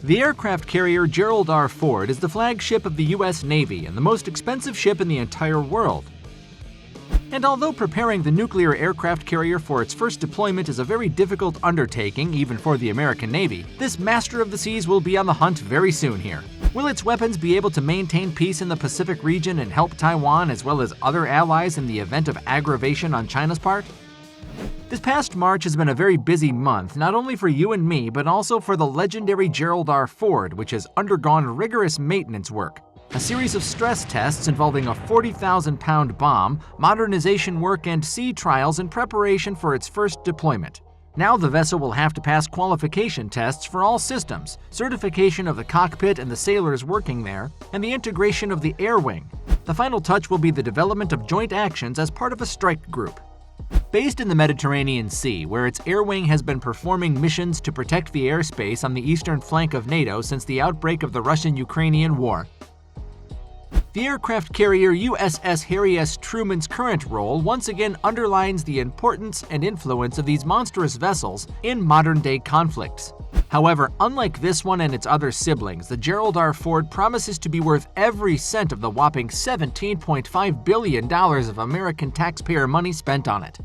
The aircraft carrier Gerald R. Ford is the flagship of the U.S. Navy and the most expensive ship in the entire world. And although preparing the nuclear aircraft carrier for its first deployment is a very difficult undertaking even for the American Navy, this master of the seas will be on the hunt very soon here. Will its weapons be able to maintain peace in the Pacific region and help Taiwan as well as other allies in the event of aggravation on China's part? This past March has been a very busy month, not only for you and me, but also for the legendary Gerald R. Ford, which has undergone rigorous maintenance work. A series of stress tests involving a 40,000-pound bomb, modernization work, and sea trials in preparation for its first deployment. Now the vessel will have to pass qualification tests for all systems, certification of the cockpit and the sailors working there, and the integration of the air wing. The final touch will be the development of joint actions as part of a strike group. Based in the Mediterranean Sea, where its air wing has been performing missions to protect the airspace on the eastern flank of NATO since the outbreak of the Russian-Ukrainian war, the aircraft carrier USS Harry S. Truman's current role once again underlines the importance and influence of these monstrous vessels in modern-day conflicts. However, unlike this one and its other siblings, the Gerald R. Ford promises to be worth every cent of the whopping $17.5 billion of American taxpayer money spent on it.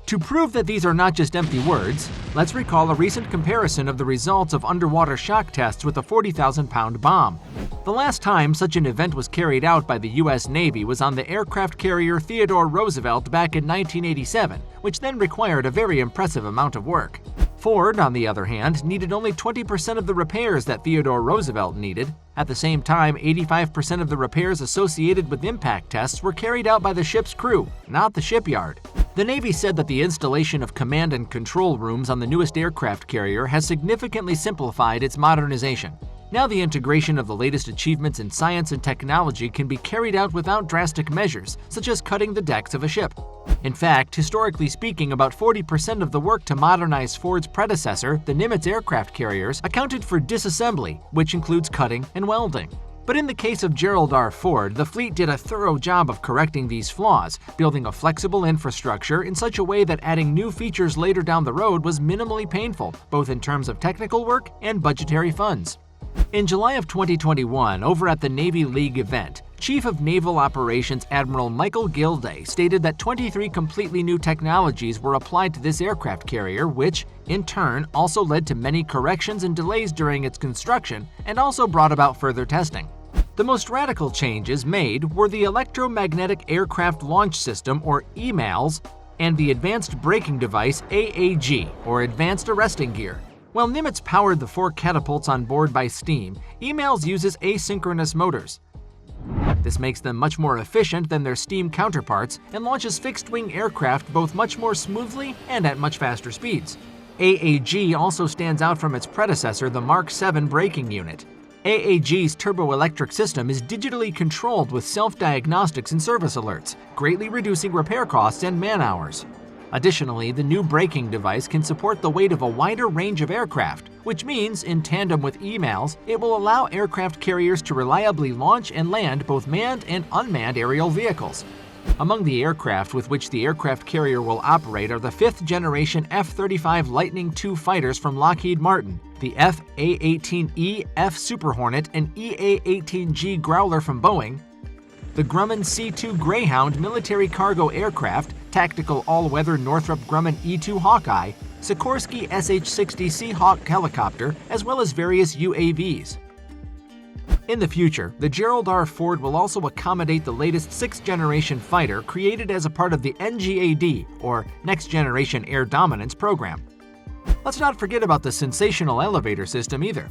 To prove that these are not just empty words, let's recall a recent comparison of the results of underwater shock tests with a 40,000-pound bomb. The last time such an event was carried out by the U.S. Navy was on the aircraft carrier THEODORE Roosevelt back in 1987, which then required a very impressive amount of work. Ford, on the other hand, needed only 20% of the repairs that THEODORE Roosevelt needed. At the same time, 85% of the repairs associated with impact tests were carried out by the ship's crew, not the shipyard. The Navy said that the installation of command and control rooms on the newest aircraft carrier has significantly simplified its modernization. Now the integration of the latest achievements in science and technology can be carried out without drastic measures, such as cutting the decks of a ship. In fact, historically speaking, about 40% of the work to modernize Ford's predecessor, the NIMITZ aircraft carriers, accounted for disassembly, which includes cutting and welding. But in the case of Gerald R. Ford, the fleet did a thorough job of correcting these flaws, building a flexible infrastructure in such a way that adding new features later down the road was minimally painful, both in terms of technical work and budgetary funds. In July of 2021, over at the Navy League event, Chief of Naval Operations Admiral Michael Gilday stated that 23 completely new technologies were applied to this aircraft carrier, which, in turn, also led to many corrections and delays during its construction and also brought about further testing. The most radical changes made were the Electromagnetic Aircraft Launch System, or EMALS, and the Advanced Braking Device, AAG, or Advanced Arresting Gear. While NIMITZ powered the 4 catapults on board by steam, EMALS uses asynchronous motors. This makes them much more efficient than their steam counterparts and launches fixed-wing aircraft both much more smoothly and at much faster speeds. AAG also stands out from its predecessor, the Mark 7 braking unit. AAG's turboelectric system is digitally controlled with self-diagnostics and service alerts, greatly reducing repair costs and man-hours. Additionally, the new braking device can support the weight of a wider range of aircraft, which means, in tandem with EMALS, it will allow aircraft carriers to reliably launch and land both manned and unmanned aerial vehicles. Among the aircraft with which the aircraft carrier will operate are the 5th-generation F-35 Lightning II fighters from Lockheed Martin, the F/A-18E F Super Hornet and EA-18G Growler from Boeing, the Grumman C-2 Greyhound military cargo aircraft, tactical all-weather Northrop Grumman E-2 HAWKEYE, Sikorsky SH-60 Seahawk helicopter, as well as various UAVs. In the future, the Gerald R. Ford will also accommodate the latest 6th-generation fighter created as a part of the NGAD, or Next Generation Air Dominance program. Let's not forget about the sensational elevator system either.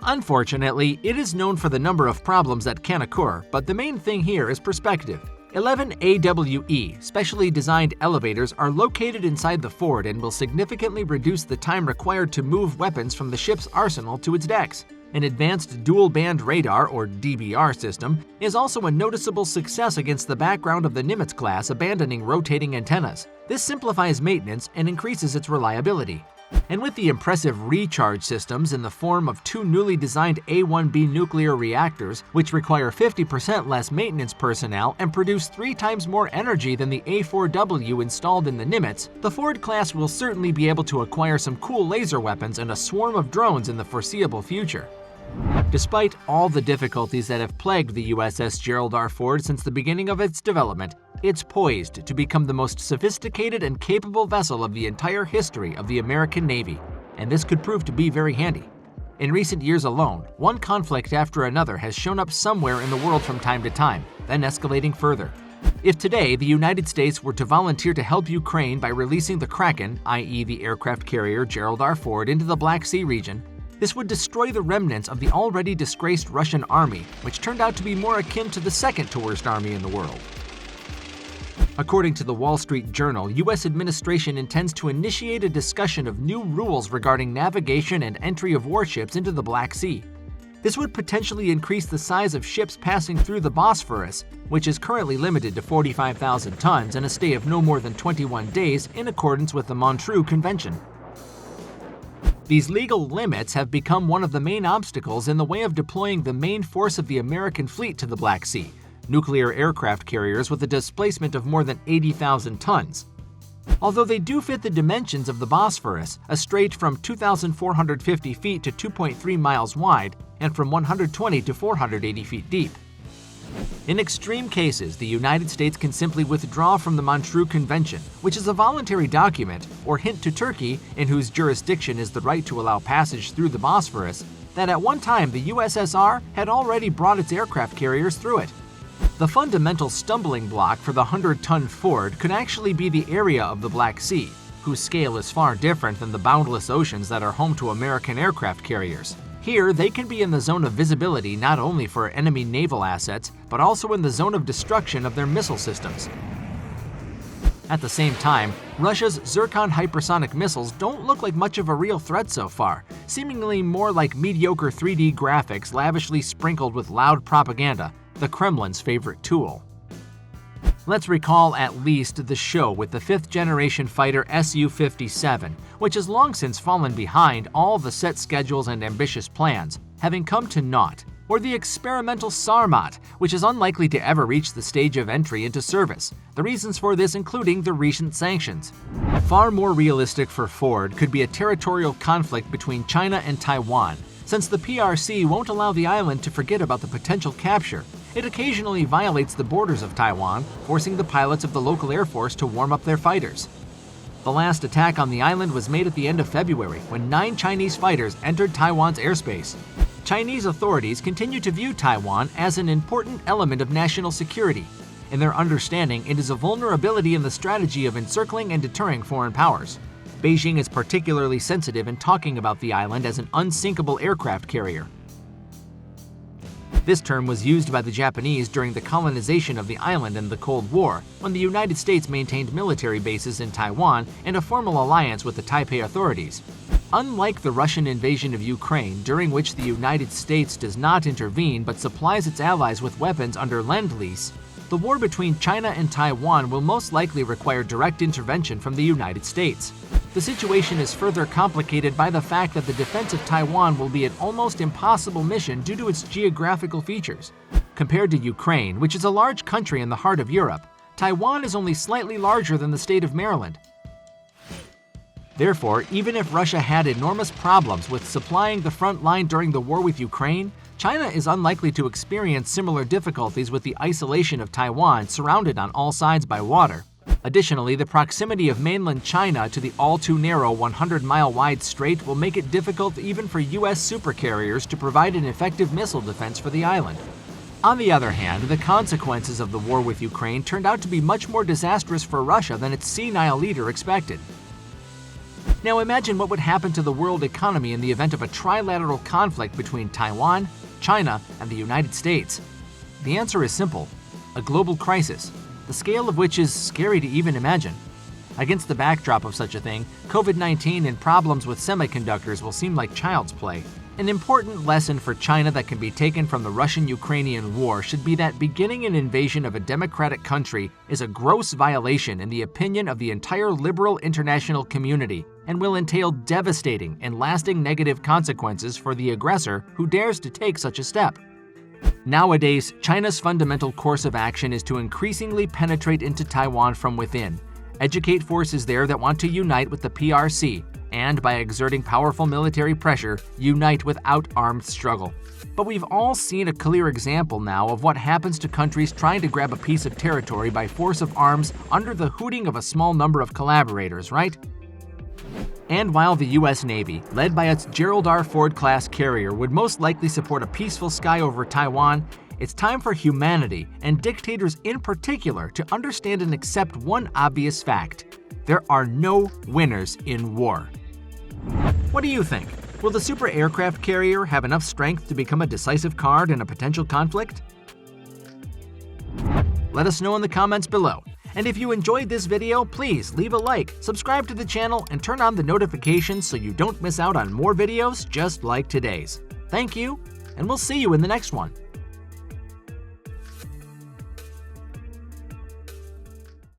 Unfortunately, it is known for the number of problems that can occur, but the main thing here is perspective. 11 AWE, specially designed elevators, are located inside the Ford and will significantly reduce the time required to move weapons from the ship's arsenal to its decks. An advanced dual-band radar, or DBR system, is also a noticeable success against the background of the NIMITZ class abandoning rotating antennas. This simplifies maintenance and increases its reliability. And with the impressive recharge systems in the form of 2 newly designed A-1B nuclear reactors, which require 50% less maintenance personnel and produce 3 times more energy than the A-4W installed in the NIMITZ, the Ford class will certainly be able to acquire some cool laser weapons and a swarm of drones in the foreseeable future. Despite all the difficulties that have plagued the USS Gerald R. Ford since the beginning of its development, it's poised to become the most sophisticated and capable vessel of the entire history of the American Navy, and this could prove to be very handy. In recent years alone, one conflict after another has shown up somewhere in the world from time to time, then escalating further. If today the United States were to volunteer to help Ukraine by releasing the Kraken, i.e. the aircraft carrier Gerald R. Ford, into the Black Sea region, this would destroy the remnants of the already disgraced Russian army, which turned out to be more akin to the second-to-worst army in the world. According to the Wall Street Journal, U.S. administration intends to initiate a discussion of new rules regarding navigation and entry of warships into the Black Sea. This would potentially increase the size of ships passing through the Bosphorus, which is currently limited to 45,000 tons and a stay of no more than 21 days in accordance with the Montreux Convention. These legal limits have become one of the main obstacles in the way of deploying the main force of the American fleet to the Black Sea, nuclear aircraft carriers with a displacement of more than 80,000 tons. Although they do fit the dimensions of the Bosphorus, a strait from 2,450 feet to 2.3 miles wide and from 120 to 480 feet deep. In extreme cases, the United States can simply withdraw from the Montreux Convention, which is a voluntary document, or hint to Turkey, in whose jurisdiction is the right to allow passage through the Bosphorus, that at one time the USSR had already brought its aircraft carriers through it. The fundamental stumbling block for the 100-ton Ford could actually be the area of the Black Sea, whose scale is far different than the boundless oceans that are home to American aircraft carriers. Here, they can be in the zone of visibility not only for enemy naval assets, but also in the zone of destruction of their missile systems. At the same time, Russia's ZIRCON hypersonic missiles don't look like much of a real threat so far, seemingly more like mediocre 3D graphics lavishly sprinkled with loud propaganda, the Kremlin's favorite tool. Let's recall at least the show with the fifth-generation fighter Su-57, which has long since fallen behind all the set schedules and ambitious plans, having come to naught, or the experimental Sarmat, which is unlikely to ever reach the stage of entry into service, the reasons for this including the recent sanctions. Far more realistic for Ford could be a territorial conflict between China and Taiwan, since the PRC won't allow the island to forget about the potential capture. It occasionally violates the borders of Taiwan, forcing the pilots of the local Air Force to warm up their fighters. The last attack on the island was made at the end of February, when 9 Chinese fighters entered Taiwan's airspace. Chinese authorities continue to view Taiwan as an important element of national security. In their understanding, it is a vulnerability in the strategy of encircling and deterring foreign powers. Beijing is particularly sensitive in talking about the island as an unsinkable aircraft carrier. This term was used by the Japanese during the colonization of the island in the Cold War, when the United States maintained military bases in Taiwan and a formal alliance with the Taipei authorities. Unlike the Russian invasion of Ukraine, during which the United States does not intervene but supplies its allies with weapons under Lend-Lease, the war between China and Taiwan will most likely require direct intervention from the United States. The situation is further complicated by the fact that the defense of Taiwan will be an almost impossible mission due to its geographical features. Compared to Ukraine, which is a large country in the heart of Europe, Taiwan is only slightly larger than the state of Maryland. Therefore, even if Russia had enormous problems with supplying the front line during the war with Ukraine, China is unlikely to experience similar difficulties with the isolation of Taiwan surrounded on all sides by water. Additionally, the proximity of mainland China to the all-too-narrow 100-mile-wide strait will make it difficult even for U.S. supercarriers to provide an effective missile defense for the island. On the other hand, the consequences of the war with Ukraine turned out to be much more disastrous for Russia than its senile leader expected. Now imagine what would happen to the world economy in the event of a trilateral conflict between Taiwan, China, and the United States. The answer is simple: a global crisis, the scale of which is scary to even imagine. Against the backdrop of such a thing, COVID-19 and problems with semiconductors will seem like child's play. An important lesson for China that can be taken from the Russian-Ukrainian war should be that beginning an invasion of a democratic country is a gross violation in the opinion of the entire liberal international community and will entail devastating and lasting negative consequences for the aggressor who dares to take such a step. Nowadays, China's fundamental course of action is to increasingly penetrate into Taiwan from within, educate forces there that want to unite with the PRC, and by exerting powerful military pressure, unite without armed struggle. But we've all seen a clear example now of what happens to countries trying to grab a piece of territory by force of arms under the hooting of a small number of collaborators, right? And while the U.S. Navy, led by its Gerald R. Ford-class carrier, would most likely support a peaceful sky over Taiwan, it's time for humanity, and dictators in particular, to understand and accept one obvious fact: there are no winners in war. What do you think? Will the super aircraft carrier have enough strength to become a decisive card in a potential conflict? Let us know in the comments below. And if you enjoyed this video, please leave a like, subscribe to the channel, and turn on the notifications so you don't miss out on more videos just like today's. Thank you, and we'll see you in the next one.